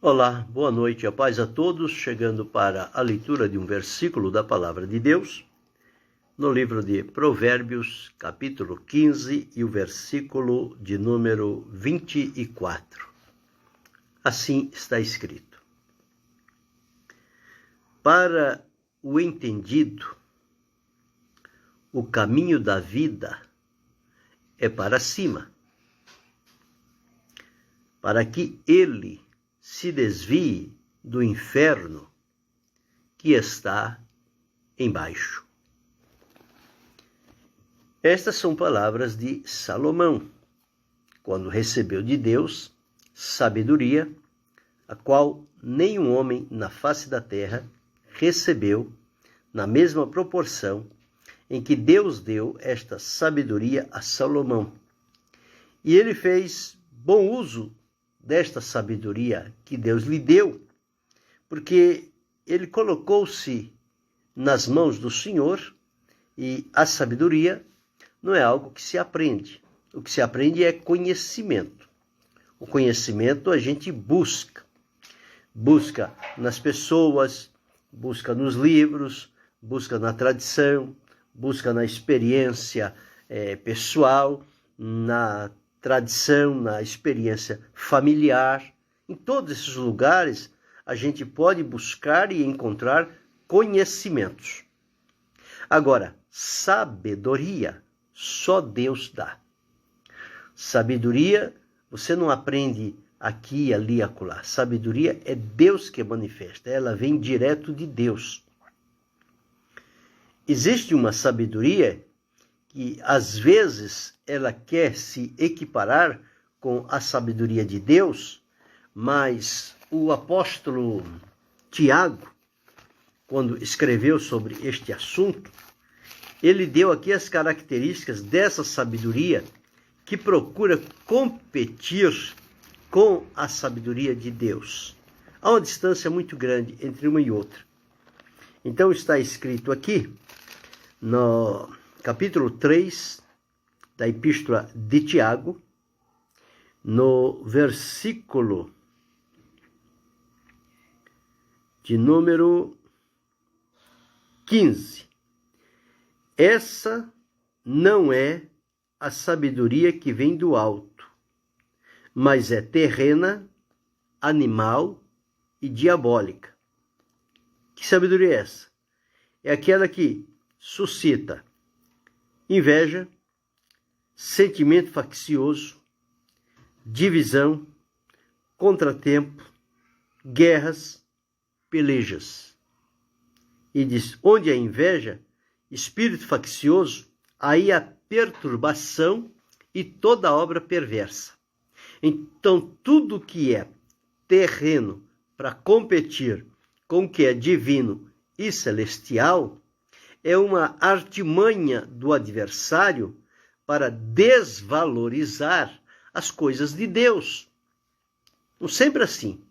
Olá, boa noite, a paz a todos, chegando para a leitura de um versículo da Palavra de Deus, no livro de Provérbios, capítulo 15, e o versículo de número 24. Assim está escrito: Para o entendido, o caminho da vida é para cima, para que ele se desvie do inferno que está embaixo. Estas são palavras de Salomão, quando recebeu de Deus sabedoria, a qual nenhum homem na face da terra recebeu na mesma proporção em que Deus deu esta sabedoria a Salomão. E ele fez bom uso desta sabedoria que Deus lhe deu, porque ele colocou-se nas mãos do Senhor, e a sabedoria não é algo que se aprende. O que se aprende é conhecimento. O conhecimento a gente busca nas pessoas, busca nos livros, busca na tradição, busca na experiência pessoal, na tradição, na experiência familiar. Em todos esses lugares, a gente pode buscar e encontrar conhecimentos. Agora, sabedoria, só Deus dá. Sabedoria, você não aprende aqui, ali, acolá. Sabedoria é Deus que manifesta, ela vem direto de Deus. Existe uma sabedoria que às vezes ela quer se equiparar com a sabedoria de Deus, mas o apóstolo Tiago, quando escreveu sobre este assunto, ele deu aqui as características dessa sabedoria que procura competir com a sabedoria de Deus. Há uma distância muito grande entre uma e outra. Então está escrito aqui, no capítulo 3 da Epístola de Tiago, no versículo de número 15. Essa não é a sabedoria que vem do alto, mas é terrena, animal e diabólica. Que sabedoria é essa? É aquela que suscita inveja, sentimento faccioso, divisão, contratempo, guerras, pelejas. E diz, onde há inveja, espírito faccioso, aí há perturbação e toda obra perversa. Então, tudo que é terreno para competir com o que é divino e celestial é uma artimanha do adversário para desvalorizar as coisas de Deus. Não sempre assim.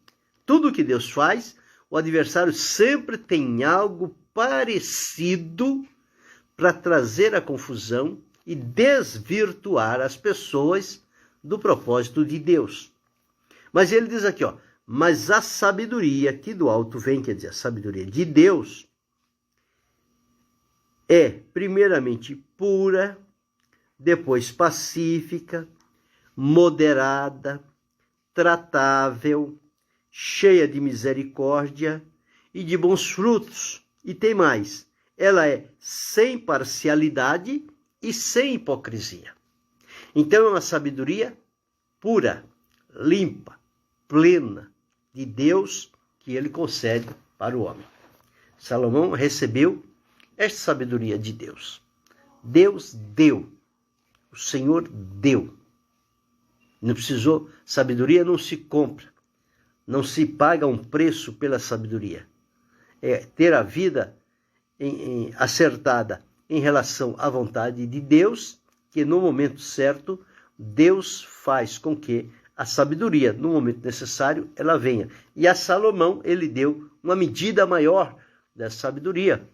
Tudo que Deus faz, o adversário sempre tem algo parecido para trazer a confusão e desvirtuar as pessoas do propósito de Deus. Mas ele diz aqui, mas a sabedoria que do alto vem, quer dizer, a sabedoria de Deus, é primeiramente pura, depois pacífica, moderada, tratável, cheia de misericórdia e de bons frutos. E tem mais, ela é sem parcialidade e sem hipocrisia. Então é uma sabedoria pura, limpa, plena de Deus que ele concede para o homem. Salomão recebeu esta sabedoria de Deus. Deus deu. O Senhor deu. Não precisou. Sabedoria não se compra. Não se paga um preço pela sabedoria. É ter a vida acertada em relação à vontade de Deus, que no momento certo, Deus faz com que a sabedoria, no momento necessário, ela venha. E a Salomão, ele deu uma medida maior dessa sabedoria.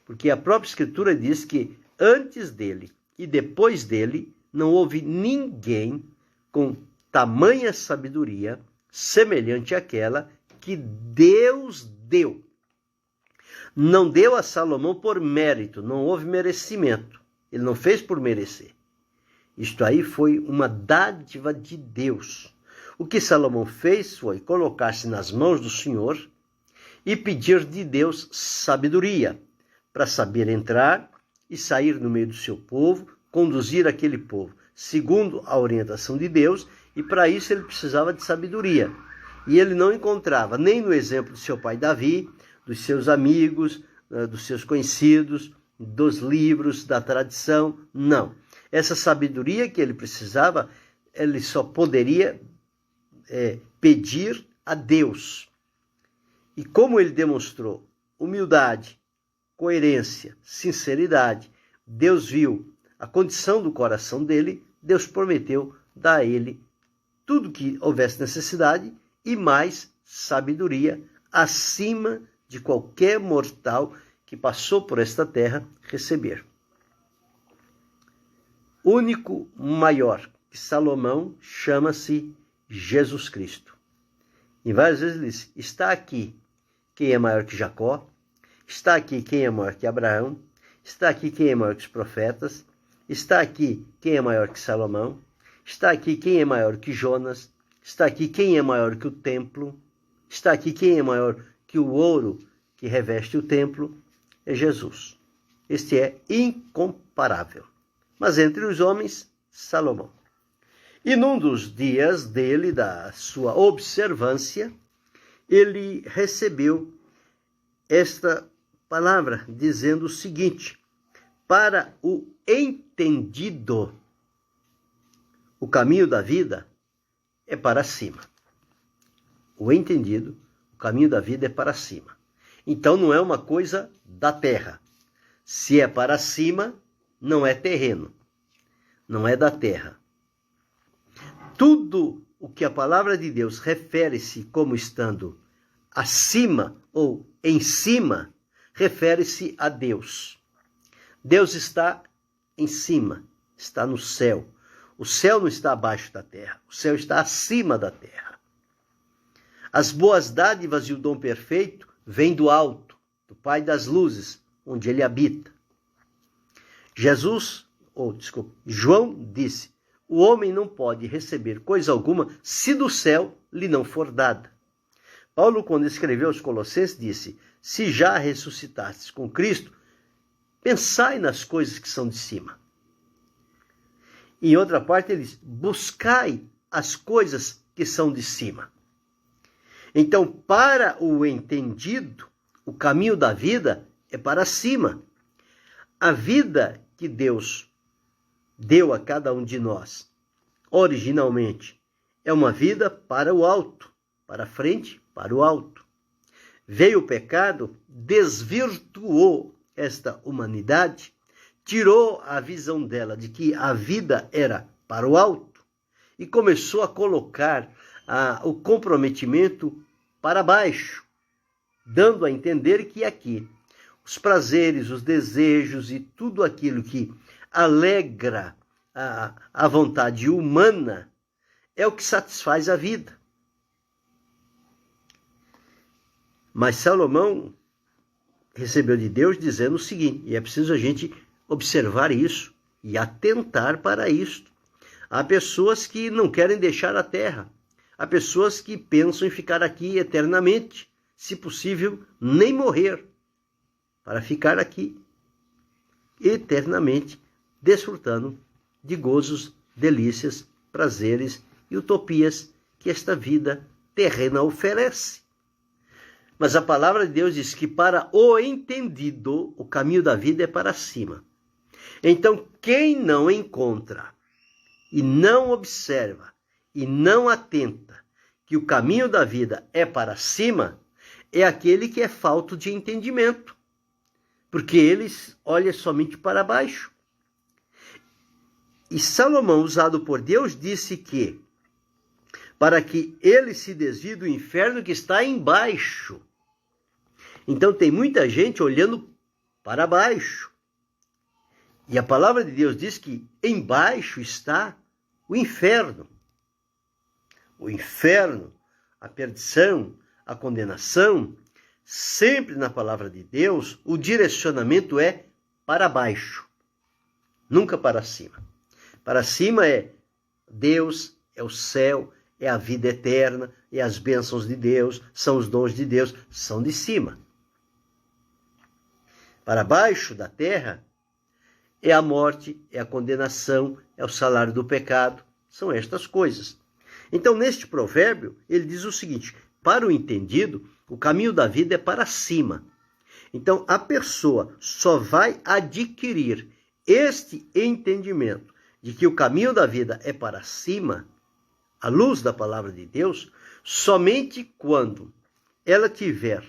Porque a própria Escritura diz que antes dele e depois dele não houve ninguém com tamanha sabedoria semelhante àquela que Deus deu. Não deu a Salomão por mérito, não houve merecimento. Ele não fez por merecer. Isto aí foi uma dádiva de Deus. O que Salomão fez foi colocar-se nas mãos do Senhor e pedir de Deus sabedoria para saber entrar e sair no meio do seu povo, conduzir aquele povo segundo a orientação de Deus, e para isso ele precisava de sabedoria. E ele não encontrava nem no exemplo de seu pai Davi, dos seus amigos, dos seus conhecidos, dos livros, da tradição, não. Essa sabedoria que ele precisava, ele só poderia pedir a Deus. E como ele demonstrou humildade, coerência, sinceridade, Deus viu a condição do coração dele, Deus prometeu dar a ele tudo que houvesse necessidade e mais sabedoria acima de qualquer mortal que passou por esta terra receber. Único maior que Salomão chama-se Jesus Cristo. E várias vezes ele diz, está aqui quem é maior que Jacó, está aqui quem é maior que Abraão, está aqui quem é maior que os profetas, está aqui quem é maior que Salomão, está aqui quem é maior que Jonas, está aqui quem é maior que o templo, está aqui quem é maior que o ouro que reveste o templo, é Jesus. Este é incomparável. Mas entre os homens, Salomão. E num dos dias dele, da sua observância, ele recebeu esta palavra, dizendo o seguinte: para o entendido, o caminho da vida é para cima. O entendido, o caminho da vida é para cima. Então não é uma coisa da terra. Se é para cima, não é terreno, não é da terra. Tudo o que a palavra de Deus refere-se como estando acima ou em cima, refere-se a Deus. Deus está em cima, está no céu. O céu não está abaixo da terra, o céu está acima da terra. As boas dádivas e o dom perfeito vêm do alto, do Pai das luzes, onde ele habita. João disse, o homem não pode receber coisa alguma se do céu lhe não for dada. Paulo, quando escreveu aos Colossenses, disse, se já ressuscitastes com Cristo, pensai nas coisas que são de cima. Em outra parte ele diz, buscai as coisas que são de cima. Então, para o entendido, o caminho da vida é para cima. A vida que Deus deu a cada um de nós, originalmente, é uma vida para o alto, para frente, para o alto. Veio o pecado, desvirtuou esta humanidade, tirou a visão dela de que a vida era para o alto e começou a colocar o comprometimento para baixo, dando a entender que aqui os prazeres, os desejos e tudo aquilo que alegra a vontade humana é o que satisfaz a vida. Mas Salomão recebeu de Deus dizendo o seguinte, e é preciso a gente observar isso e atentar para isto. Há pessoas que não querem deixar a terra, há pessoas que pensam em ficar aqui eternamente, se possível, nem morrer, para ficar aqui eternamente, desfrutando de gozos, delícias, prazeres e utopias que esta vida terrena oferece. Mas a palavra de Deus diz que para o entendido, o caminho da vida é para cima. Então, quem não encontra e não observa e não atenta que o caminho da vida é para cima, é aquele que é falto de entendimento, porque ele olha somente para baixo. E Salomão, usado por Deus, disse que para que ele se desvie do inferno que está embaixo. Então tem muita gente olhando para baixo. E a palavra de Deus diz que embaixo está o inferno. O inferno, a perdição, a condenação, sempre na palavra de Deus, o direcionamento é para baixo, nunca para cima. Para cima é Deus, é o céu, é a vida eterna, é as bênçãos de Deus, são os dons de Deus, são de cima. Para baixo da terra é a morte, é a condenação, é o salário do pecado, são estas coisas. Então, neste provérbio, ele diz o seguinte: para o entendido, o caminho da vida é para cima. Então, a pessoa só vai adquirir este entendimento de que o caminho da vida é para cima, à luz da palavra de Deus, somente quando ela tiver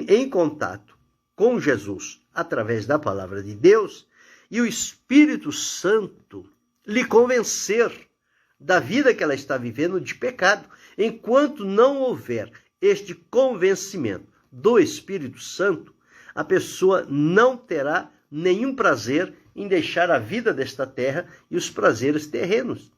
em contato com Jesus através da palavra de Deus e o Espírito Santo lhe convencer da vida que ela está vivendo de pecado. Enquanto não houver este convencimento do Espírito Santo, a pessoa não terá nenhum prazer em deixar a vida desta terra e os prazeres terrenos.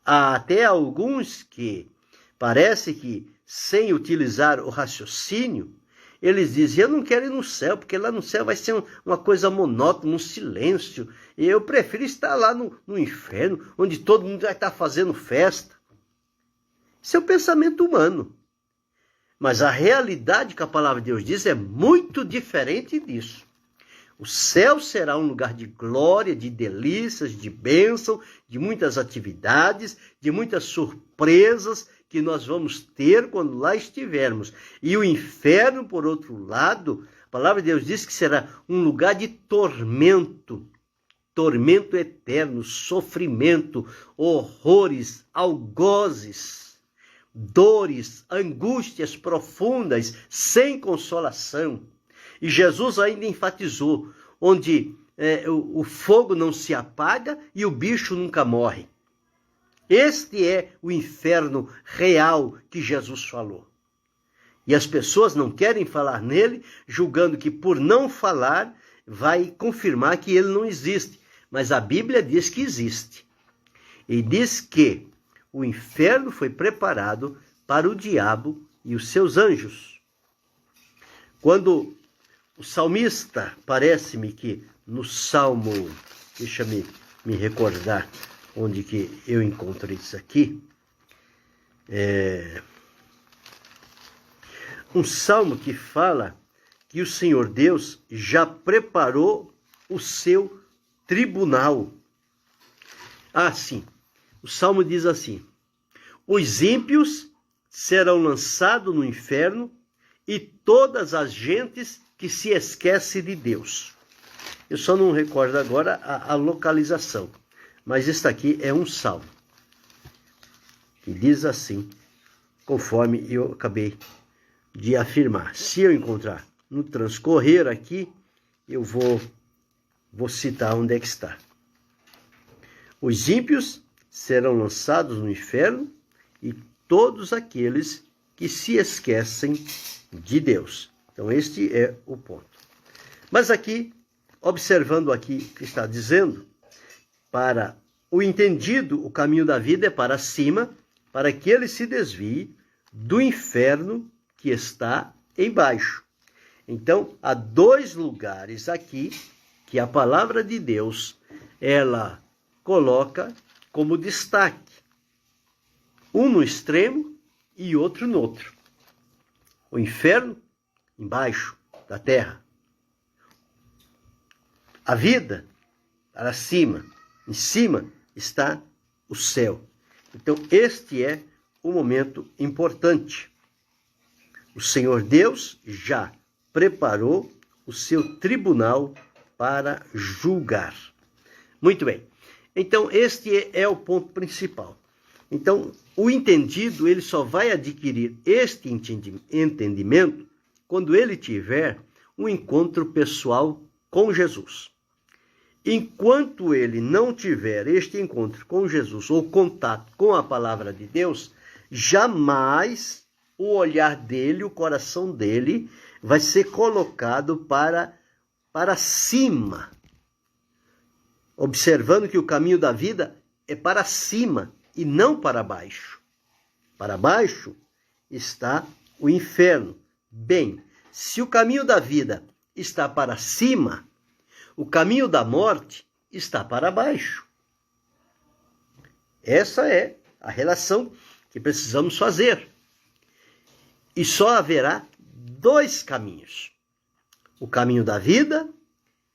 Há até alguns que parece que, sem utilizar o raciocínio, eles dizem: eu não quero ir no céu, porque lá no céu vai ser uma coisa monótona, um silêncio. E eu prefiro estar lá no inferno, onde todo mundo vai estar fazendo festa. Isso é o pensamento humano. Mas a realidade que a palavra de Deus diz é muito diferente disso. O céu será um lugar de glória, de delícias, de bênção, de muitas atividades, de muitas surpresas que nós vamos ter quando lá estivermos. E o inferno, por outro lado, a palavra de Deus diz que será um lugar de tormento, tormento eterno, sofrimento, horrores, algozes, dores, angústias profundas, sem consolação. E Jesus ainda enfatizou, onde o fogo não se apaga e o bicho nunca morre. Este é o inferno real que Jesus falou. E as pessoas não querem falar nele, julgando que por não falar vai confirmar que ele não existe. Mas a Bíblia diz que existe. E diz que o inferno foi preparado para o diabo e os seus anjos. Quando o salmista, parece-me que no Salmo, deixa-me me recordar onde que eu encontrei isso aqui, um salmo que fala que o Senhor Deus já preparou o seu tribunal. Ah, sim, o salmo diz assim: os ímpios serão lançados no inferno e todas as gentes que se esquecem de Deus. Eu só não recordo agora a localização, mas este aqui é um salmo que diz assim, conforme eu acabei de afirmar. Se eu encontrar no transcorrer aqui, eu vou citar onde é que está. Os ímpios serão lançados no inferno e todos aqueles que se esquecem de Deus. Então, este é o ponto. Mas aqui, observando aqui que está dizendo, para o entendido, o caminho da vida é para cima, para que ele se desvie do inferno que está embaixo. Então, há dois lugares aqui que a palavra de Deus, ela coloca como destaque. Um no extremo e outro no outro. O inferno embaixo da terra. A vida para cima. Em cima está o céu. Então, este é o momento importante. O Senhor Deus já preparou o seu tribunal para julgar. Muito bem. Então, este é o ponto principal. Então, o entendido, ele só vai adquirir este entendimento quando ele tiver um encontro pessoal com Jesus. Enquanto ele não tiver este encontro com Jesus ou contato com a palavra de Deus, jamais o olhar dele, o coração dele, vai ser colocado para cima, observando que o caminho da vida é para cima e não para baixo. Para baixo está o inferno. Bem, se o caminho da vida está para cima, o caminho da morte está para baixo. Essa é a relação que precisamos fazer. E só haverá dois caminhos: o caminho da vida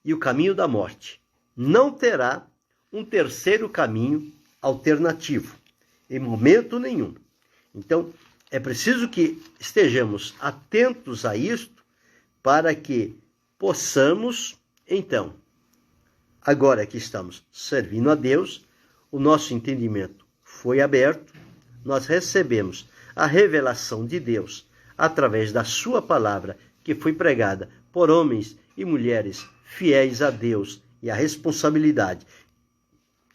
e o caminho da morte. Não terá um terceiro caminho alternativo, em momento nenhum. Então, é preciso que estejamos atentos a isto para que possamos, então, agora que estamos servindo a Deus, o nosso entendimento foi aberto, nós recebemos a revelação de Deus através da sua palavra, que foi pregada por homens e mulheres fiéis a Deus e à responsabilidade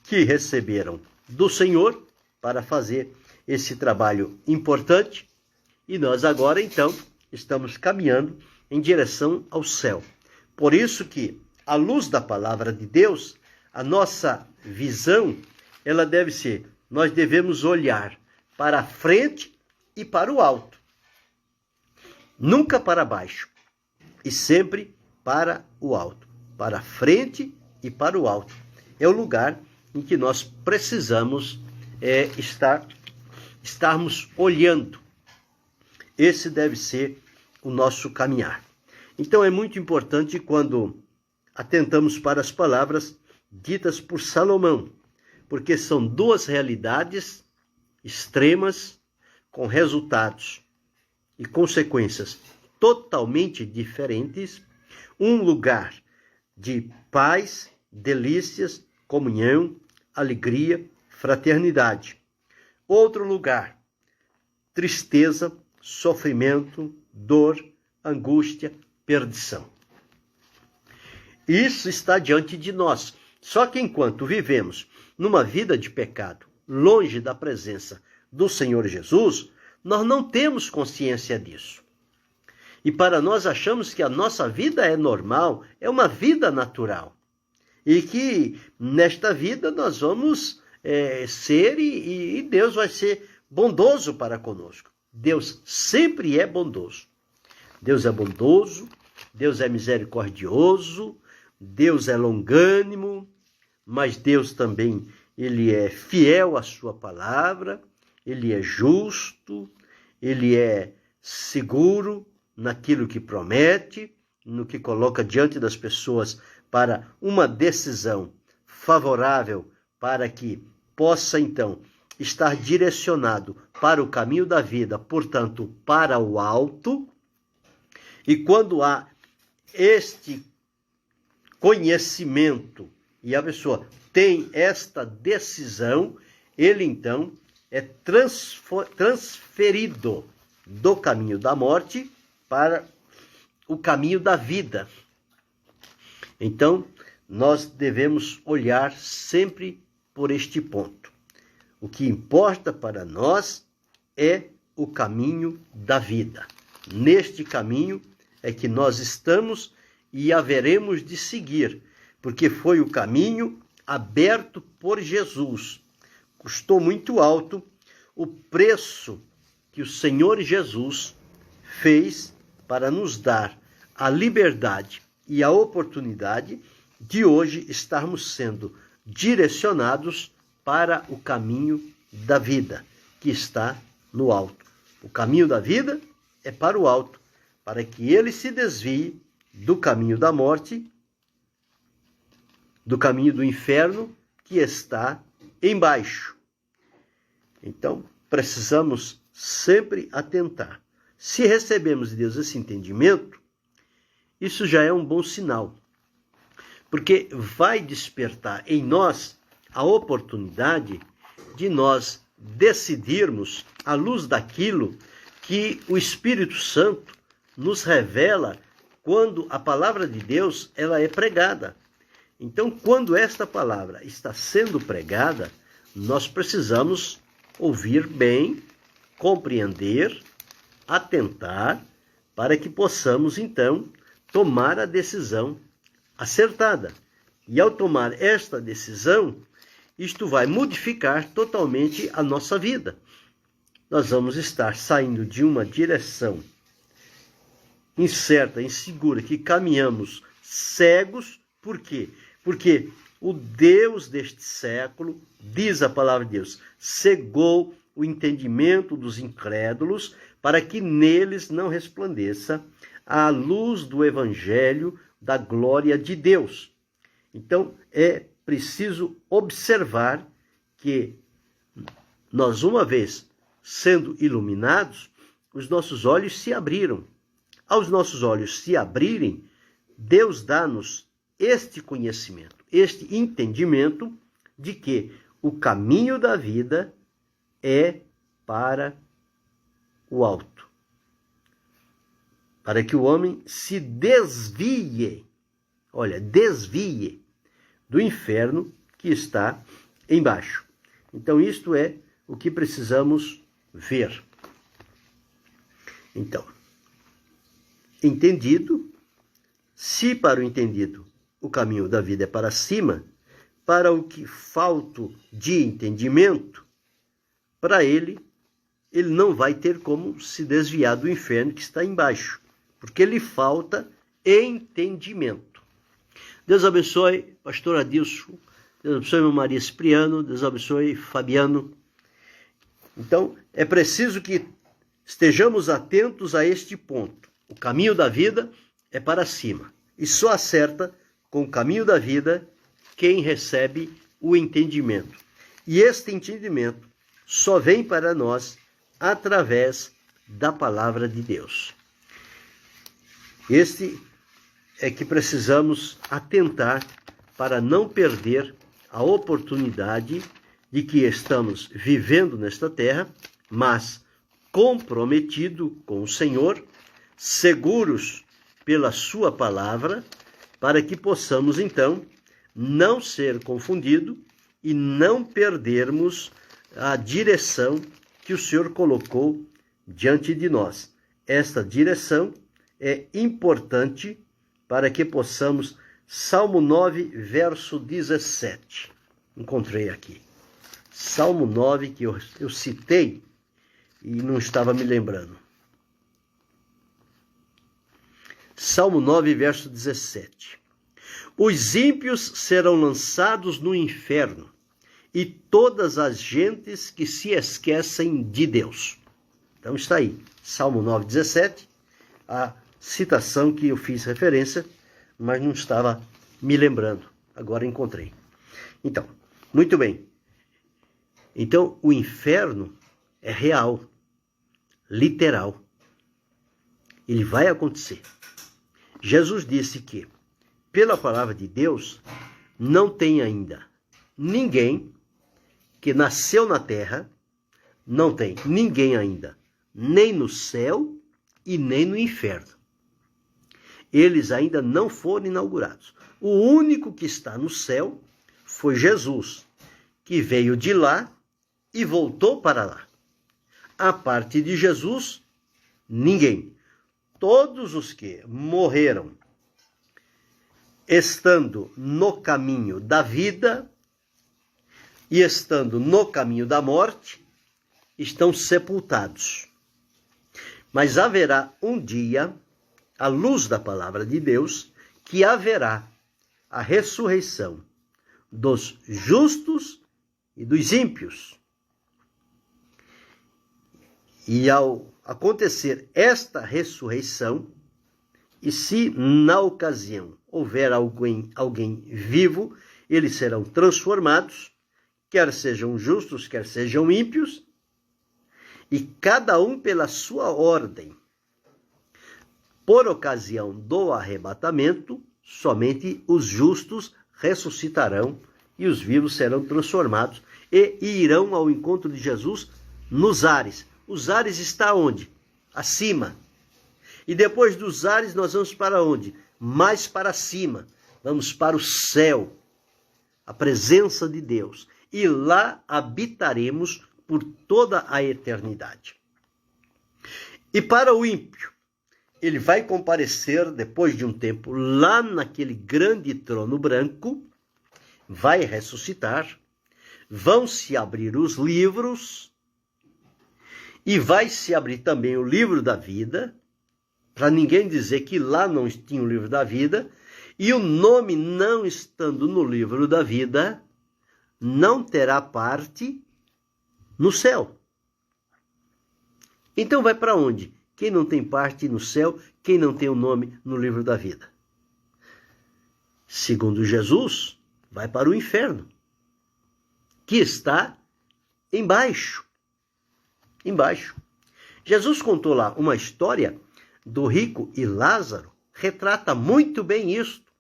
que receberam do Senhor para fazer esse trabalho importante. E nós agora, então, estamos caminhando em direção ao céu. Por isso que, à luz da palavra de Deus, a nossa visão, ela deve ser, nós devemos olhar para a frente e para o alto. Nunca para baixo, e sempre para o alto. Para a frente e para o alto. É o lugar em que nós precisamos estarmos olhando. Esse deve ser o nosso caminhar. Então é muito importante quando atentamos para as palavras ditas por Salomão, porque são duas realidades extremas com resultados e consequências totalmente diferentes. Um lugar de paz, delícias, comunhão, alegria, fraternidade. Outro lugar, tristeza, sofrimento, dor, angústia, perdição. Isso está diante de nós. Só que enquanto vivemos numa vida de pecado, longe da presença do Senhor Jesus, nós não temos consciência disso. E para nós achamos que a nossa vida é normal, é uma vida natural. E que nesta vida nós vamos ser e Deus vai ser bondoso para conosco. Deus sempre é bondoso. Deus é bondoso, Deus é misericordioso, Deus é longânimo, mas Deus também, ele é fiel à sua palavra, ele é justo, ele é seguro naquilo que promete, no que coloca diante das pessoas para uma decisão favorável para que possa, então, estar direcionado para o caminho da vida, portanto, para o alto. E quando há este conhecimento e a pessoa tem esta decisão, ele, então, é transferido do caminho da morte para o caminho da vida. Então, nós devemos olhar sempre por este ponto. O que importa para nós é o caminho da vida. Neste caminho é que nós estamos e haveremos de seguir, porque foi o caminho aberto por Jesus. Custou muito alto o preço que o Senhor Jesus fez para nos dar a liberdade e a oportunidade de hoje estarmos sendo direcionados para o caminho da vida, que está no alto. O caminho da vida é para o alto, para que ele se desvie do caminho da morte, do caminho do inferno, que está embaixo. Então, precisamos sempre atentar. Se recebemos de Deus esse entendimento, isso já é um bom sinal, porque vai despertar em nós a oportunidade de nós decidirmos, à luz daquilo que o Espírito Santo nos revela quando a palavra de Deus ela é pregada. Então, quando esta palavra está sendo pregada, nós precisamos ouvir bem, compreender, atentar, para que possamos, então, tomar a decisão acertada. E ao tomar esta decisão, isto vai modificar totalmente a nossa vida. nós vamos estar saindo de uma direção incerta, insegura, que caminhamos cegos. Por quê? Porque o Deus deste século, diz a palavra de Deus, cegou o entendimento dos incrédulos para que neles não resplandeça a luz do evangelho da glória de Deus. Então, é preciso observar que nós, uma vez sendo iluminados, os nossos olhos se abriram. Aos nossos olhos se abrirem, Deus dá-nos este conhecimento, este entendimento de que o caminho da vida é para o alto, para que o homem se desvie, desvie do inferno que está embaixo. Então, isto é o que precisamos ver. Então, entendido, se para o entendido o caminho da vida é para cima, para o que falta de entendimento, para ele não vai ter como se desviar do inferno que está embaixo, porque lhe falta entendimento. Deus abençoe, pastor Adilson, Deus abençoe meu Maria Cipriano, Deus abençoe Fabiano. Então, é preciso que estejamos atentos a este ponto. O caminho da vida é para cima. E só acerta com o caminho da vida quem recebe o entendimento. E este entendimento só vem para nós através da palavra de Deus. Este é que precisamos atentar para não perder a oportunidade de que estamos vivendo nesta terra, mas comprometido com o Senhor, seguros pela sua palavra, para que possamos, então, não ser confundidos e não perdermos a direção que o Senhor colocou diante de nós. Esta direção é importante para que possamos... Salmo 9, verso 17. Encontrei aqui. Salmo 9, que eu citei e não estava me lembrando. Salmo 9, verso 17. Os ímpios serão lançados no inferno, e todas as gentes que se esquecem de Deus. Então está aí, Salmo 9, 17, a citação que eu fiz referência, mas não estava me lembrando. Agora encontrei. Então, muito bem. Então, o inferno é real, literal. Ele vai acontecer. Jesus disse que, pela palavra de Deus, não tem ainda ninguém que nasceu na terra, não tem ninguém ainda, nem no céu e nem no inferno. Eles ainda não foram inaugurados. O único que está no céu foi Jesus, que veio de lá e voltou para lá. A parte de Jesus, ninguém. Todos os que morreram estando no caminho da vida e estando no caminho da morte, estão sepultados. Mas haverá um dia, à luz da palavra de Deus, que haverá a ressurreição dos justos e dos ímpios. E ao acontecer esta ressurreição, e se na ocasião houver alguém vivo, eles serão transformados, quer sejam justos, quer sejam ímpios, e cada um pela sua ordem. Por ocasião do arrebatamento, somente os justos ressuscitarão e os vivos serão transformados e irão ao encontro de Jesus nos ares. Os ares está onde? Acima. E depois dos ares nós vamos para onde? Mais para cima. Vamos para o céu, a presença de Deus. E lá habitaremos por toda a eternidade. E para o ímpio, ele vai comparecer depois de um tempo lá naquele grande trono branco, vai ressuscitar, vão se abrir os livros E vai se abrir também o livro da vida, para ninguém dizer que lá não tinha o livro da vida, e o nome não estando no livro da vida, não terá parte no céu. Então vai para onde? Quem não tem parte no céu, quem não tem o nome no livro da vida? Segundo Jesus, vai para o inferno, que está embaixo. Embaixo. Jesus contou lá uma história do rico e Lázaro, retrata muito bem isto.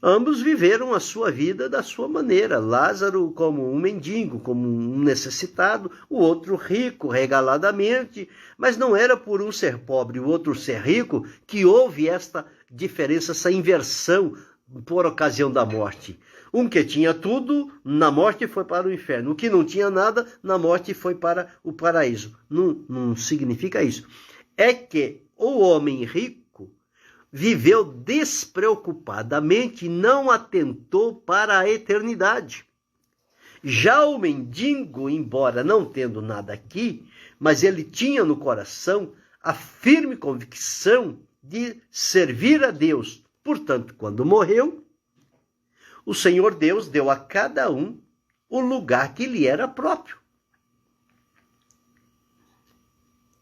Ambos viveram a sua vida da sua maneira. Lázaro como um mendigo, como um necessitado, o outro rico, regaladamente, mas não era por um ser pobre e o outro ser rico que houve esta diferença, essa inversão por ocasião da morte. Um que tinha tudo, na morte foi para o inferno. O que não tinha nada, na morte foi para o paraíso. Não significa isso. É que o homem rico viveu despreocupadamente e não atentou para a eternidade. Já o mendigo, embora não tendo nada aqui, mas ele tinha no coração a firme convicção de servir a Deus. Portanto, quando morreu, o Senhor Deus deu a cada um o lugar que lhe era próprio.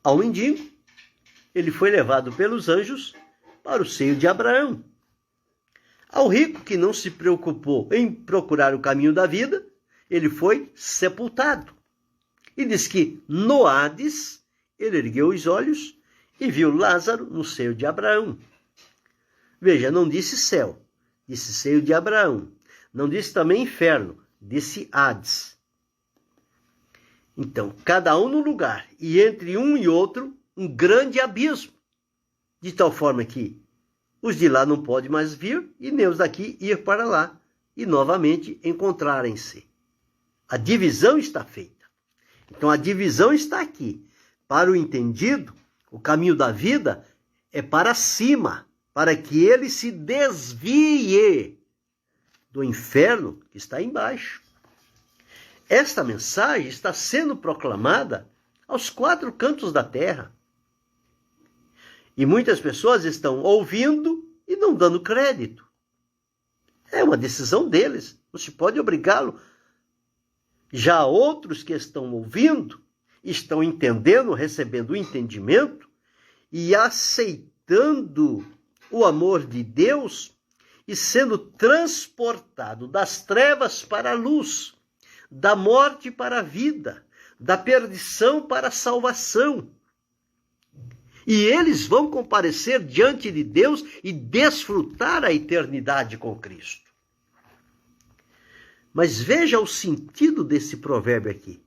Ao mendigo, ele foi levado pelos anjos para o seio de Abraão. Ao rico, que não se preocupou em procurar o caminho da vida, ele foi sepultado. E diz que no Hades, ele ergueu os olhos e viu Lázaro no seio de Abraão. Veja, não disse céu, disse seio de Abraão. Não disse também inferno, disse Hades. Então, cada um no lugar, e entre um e outro, um grande abismo. De tal forma que os de lá não podem mais vir e nem os daqui ir para lá e novamente encontrarem-se. A divisão está feita. Então a divisão está aqui. Para o entendido, o caminho da vida é para cima, para que ele se desvie do inferno que está embaixo. Esta mensagem está sendo proclamada aos 4 cantos da terra. E muitas pessoas estão ouvindo e não dando crédito. É uma decisão deles, não se pode obrigá-lo. Já outros que estão ouvindo, estão entendendo, recebendo o entendimento e aceitando o amor de Deus e sendo transportado das trevas para a luz, da morte para a vida, da perdição para a salvação. E eles vão comparecer diante de Deus e desfrutar a eternidade com Cristo. Mas veja o sentido desse provérbio aqui.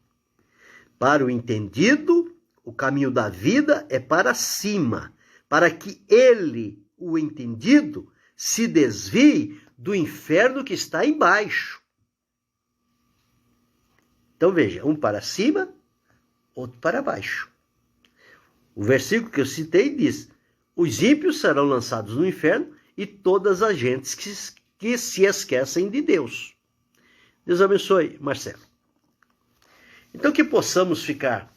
Para o entendido, o caminho da vida é para cima, para que ele, o entendido, se desvie do inferno que está embaixo. Então veja, um para cima, outro para baixo. O versículo que eu citei diz: os ímpios serão lançados no inferno e todas as gentes que se esquecem de Deus. Deus abençoe, Marcelo. Então que possamos ficar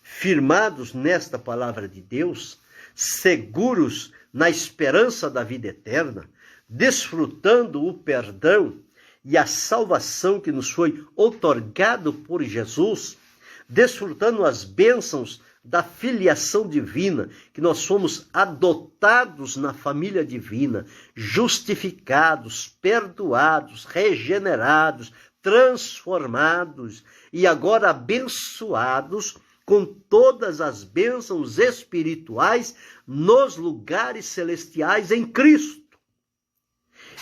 firmados nesta palavra de Deus, seguros na esperança da vida eterna, desfrutando o perdão e a salvação que nos foi outorgado por Jesus, desfrutando as bênçãos da filiação divina, que nós fomos adotados na família divina, justificados, perdoados, regenerados, transformados e agora abençoados com todas as bênçãos espirituais nos lugares celestiais em Cristo.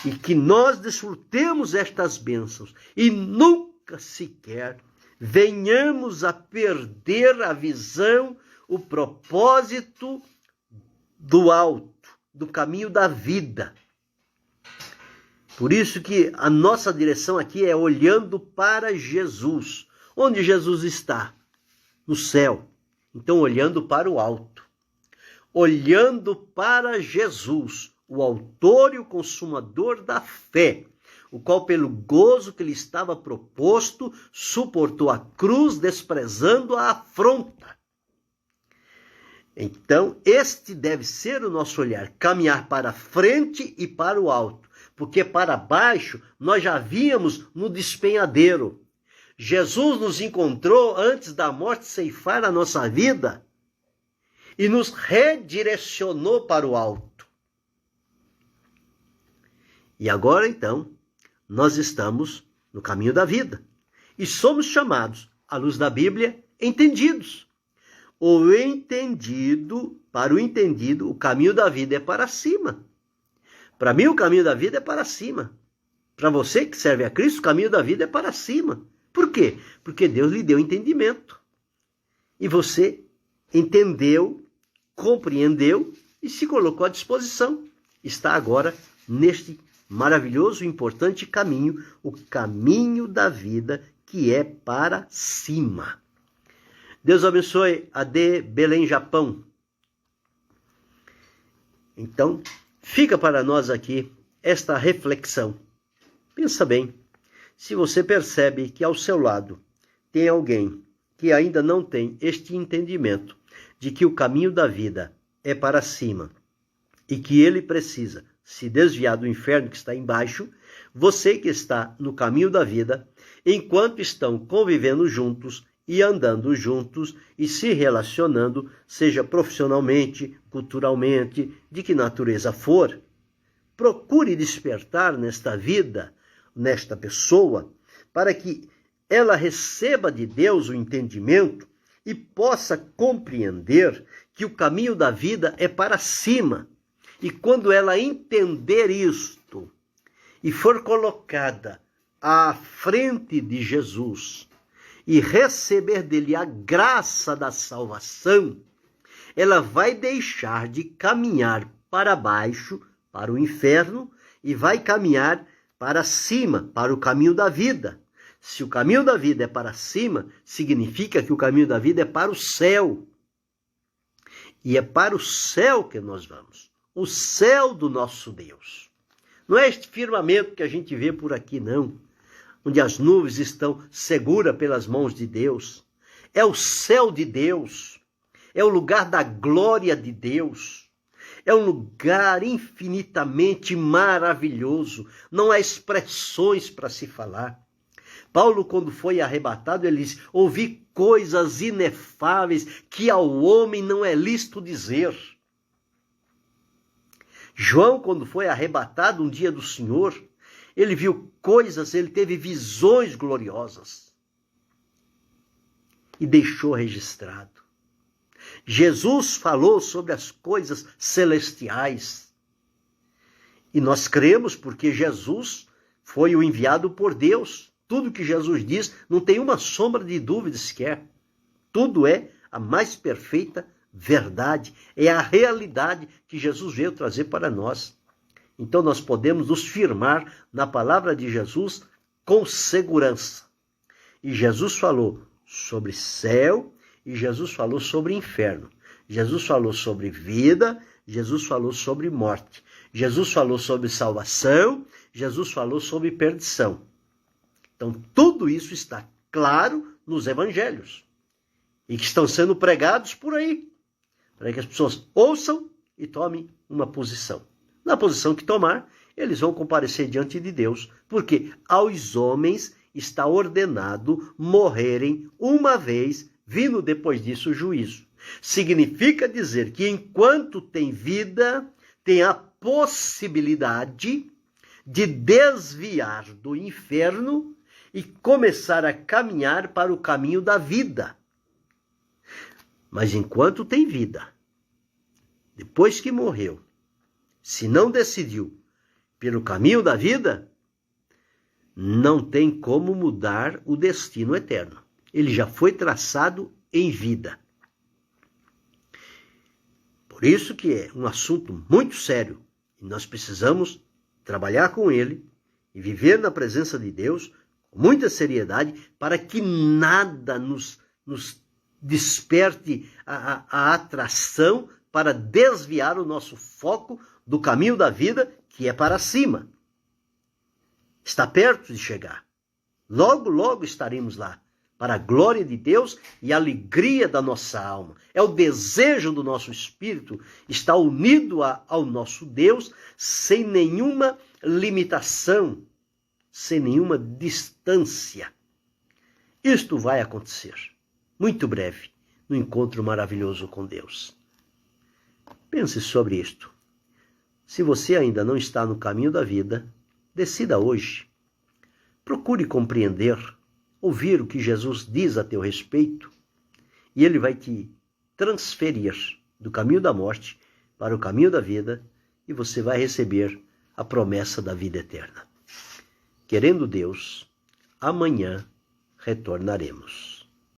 E que nós desfrutemos estas bênçãos e nunca sequer venhamos a perder a visão, o propósito do alto, do caminho da vida. Por isso que a nossa direção aqui é olhando para Jesus. Onde Jesus está? No céu. Então, olhando para o alto. Olhando para Jesus, o autor e o consumador da fé. o qual pelo gozo que lhe estava proposto, suportou a cruz, desprezando a afronta. Então, este deve ser o nosso olhar, caminhar para frente e para o alto, porque para baixo nós já víamos no despenhadeiro. Jesus nos encontrou antes da morte ceifar a nossa vida e nos redirecionou para o alto. E agora, então, nós estamos no caminho da vida e somos chamados, à luz da Bíblia, entendidos. Para o entendido, o caminho da vida é para cima. Para mim, o caminho da vida é para cima. Para você que serve a Cristo, o caminho da vida é para cima. Por quê? Porque Deus lhe deu entendimento. E você entendeu, compreendeu e se colocou à disposição. Está agora neste maravilhoso e importante caminho, o caminho da vida, que é para cima. Deus abençoe a de Belém, Japão. Então, fica para nós aqui esta reflexão. Pensa bem, se você percebe que ao seu lado tem alguém que ainda não tem este entendimento de que o caminho da vida é para cima e que ele precisa se desviar do inferno que está embaixo, você que está no caminho da vida, enquanto estão convivendo juntos e andando juntos e se relacionando, seja profissionalmente, culturalmente, de que natureza for, procure despertar nesta vida, nesta pessoa, para que ela receba de Deus o entendimento e possa compreender que o caminho da vida é para cima. E quando ela entender isto e for colocada à frente de Jesus e receber dele a graça da salvação, ela vai deixar de caminhar para baixo, para o inferno, e vai caminhar para cima, para o caminho da vida. Se o caminho da vida é para cima, significa que o caminho da vida é para o céu. E é para o céu que nós vamos. O céu do nosso Deus. Não é este firmamento que a gente vê por aqui, não. Onde as nuvens estão seguras pelas mãos de Deus. É o céu de Deus. É o lugar da glória de Deus. É um lugar infinitamente maravilhoso. Não há expressões para se falar. Paulo, quando foi arrebatado, ele disse: ouvi coisas inefáveis que ao homem não é lícito dizer. João, quando foi arrebatado um dia do Senhor, ele viu coisas, ele teve visões gloriosas. E deixou registrado. Jesus falou sobre as coisas celestiais. E nós cremos porque Jesus foi o enviado por Deus. Tudo que Jesus diz não tem uma sombra de dúvida sequer. Tudo é a mais perfeita verdade. É a realidade que Jesus veio trazer para nós. Então nós podemos nos firmar na palavra de Jesus com segurança. E Jesus falou sobre céu e Jesus falou sobre inferno. Jesus falou sobre vida, Jesus falou sobre morte. Jesus falou sobre salvação, Jesus falou sobre perdição. Então, tudo isso está claro nos evangelhos e que estão sendo pregados por aí, para que as pessoas ouçam e tomem uma posição. Na posição que tomar, eles vão comparecer diante de Deus, porque aos homens está ordenado morrerem uma vez, vindo depois disso o juízo. Significa dizer que enquanto tem vida, tem a possibilidade de desviar do inferno e começar a caminhar para o caminho da vida. Mas enquanto tem vida, depois que morreu, se não decidiu pelo caminho da vida, não tem como mudar o destino eterno. Ele já foi traçado em vida. Por isso que é um assunto muito sério e nós precisamos trabalhar com ele e viver na presença de Deus com muita seriedade para que nada nos desperte a atração para desviar o nosso foco do caminho da vida, que é para cima. Está perto de chegar. Logo, logo estaremos lá, para a glória de Deus e a alegria da nossa alma. É o desejo do nosso espírito estar unido ao nosso Deus, sem nenhuma limitação, sem nenhuma distância. Isto vai acontecer, muito breve, no encontro maravilhoso com Deus. Pense sobre isto. Se você ainda não está no caminho da vida, decida hoje. Procure compreender, ouvir o que Jesus diz a teu respeito, e ele vai te transferir do caminho da morte para o caminho da vida, e você vai receber a promessa da vida eterna. Querendo Deus, amanhã retornaremos.